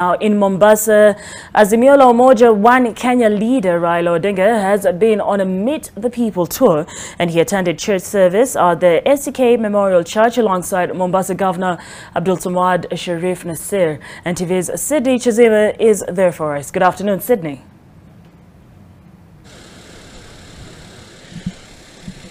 Now, in Mombasa, Azimio la Umoja One Kenya leader Raila Odinga has been on a Meet the People tour, and he attended church service at the SCK Memorial Church alongside Mombasa Governor Abdul Samad Sharif Nasir. And TV's Sydney Chizima is there for us. Good afternoon, Sydney.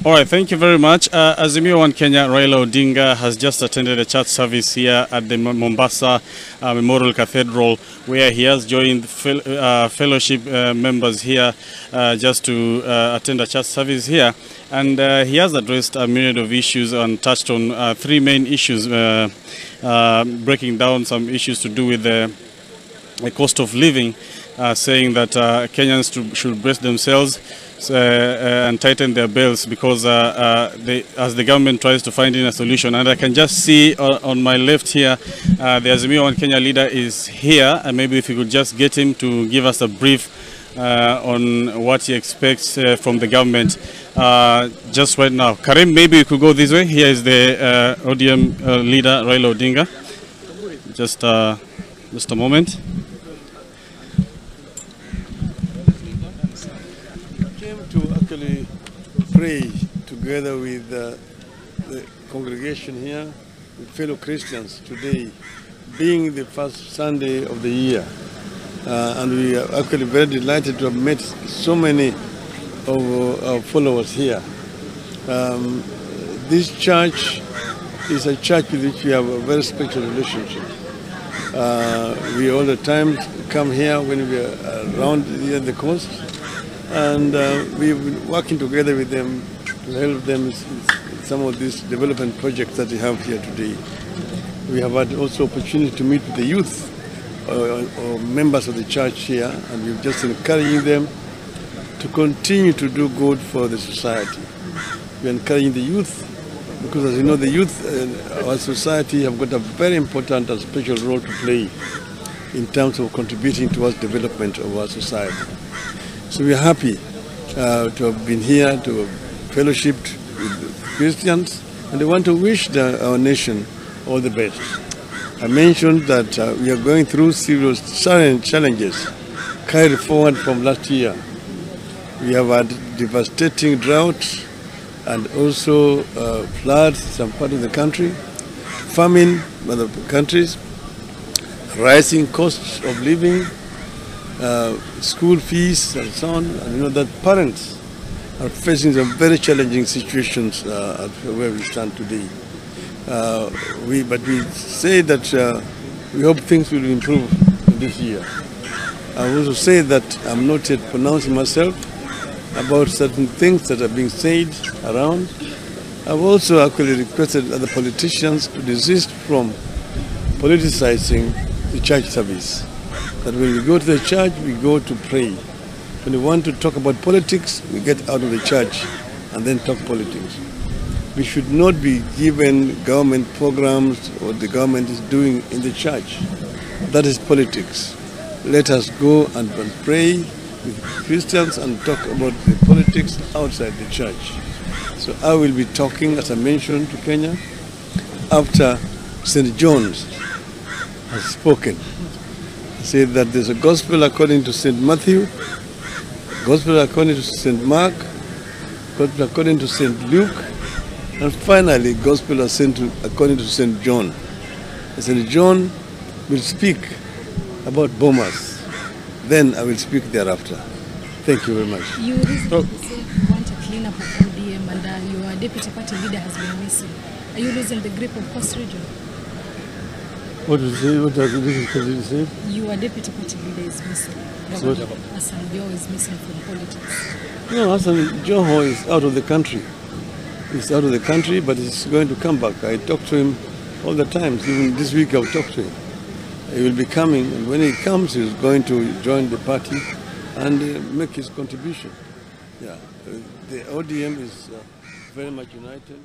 All right, thank you very much. Azimio One Kenya, Raila Odinga has just attended a church service here at the Mombasa Memorial Cathedral, where he has joined fellowship members here just to attend a church service here. And he has addressed a myriad of issues and touched on three main issues, breaking down some issues to do with the cost of living, saying that Kenyans should brace themselves and tighten their belts because as the government tries to find in a solution. And I can just see on my left here, the Azimio One Kenya leader is here, and maybe if you could just get him to give us a brief on what he expects from the government just right now. Karim, maybe you could go this way. Here is the ODM leader, Raila Odinga. Just a moment. To actually pray together with the congregation here, with fellow Christians today, being the first Sunday of the year. And we are actually very delighted to have met so many of our followers here. This church is a church with which we have a very special relationship. We all the time come here when we are around here at the coast. And we've been working together with them to help them with some of these development projects that we have here today. We have had also opportunity to meet with the youth or members of the church here, and we're just encouraging them to continue to do good for the society. We're encouraging the youth because, as you know, the youth in our society have got a very important and special role to play in terms of contributing towards development of our society. So we are happy to have been here, to have fellowshipped with Christians, and I want to wish our nation all the best. I mentioned that we are going through serious challenges carried forward from last year. We have had devastating droughts and also floods in some part of the country, famine in other countries, rising costs of living, school fees and so on, and you know that parents are facing some very challenging situations where we stand today. But we say that we hope things will improve this year. I also say that I'm not yet pronouncing myself about certain things that are being said around. I've also actually requested other politicians to desist from politicizing the church service. That when we go to the church, we go to pray. When we want to talk about politics, we get out of the church and then talk politics. We should not be given government programs or the government is doing in the church. That is politics. Let us go and pray with Christians and talk about the politics outside the church. So I will be talking, as I mentioned, to Kenya after St. John's has spoken. Say that there's a gospel according to St. Matthew, gospel according to St. Mark, gospel according to St. Luke, and finally gospel according to St. John. St. John will speak about bombers. Then I will speak thereafter. Thank you very much. You recently said you want to clean up of ODM and your deputy party leader has been missing. Are you losing the grip of Coast Region? What did you say? What does you say? Your deputy party leader is missing. Hassan Joho is missing from politics. No, Hassan Joho is out of the country. He's out of the country, but he's going to come back. I talk to him all the time. Even this week I'll talk to him. He will be coming, and when he comes, he's going to join the party and make his contribution. Yeah, the ODM is very much united.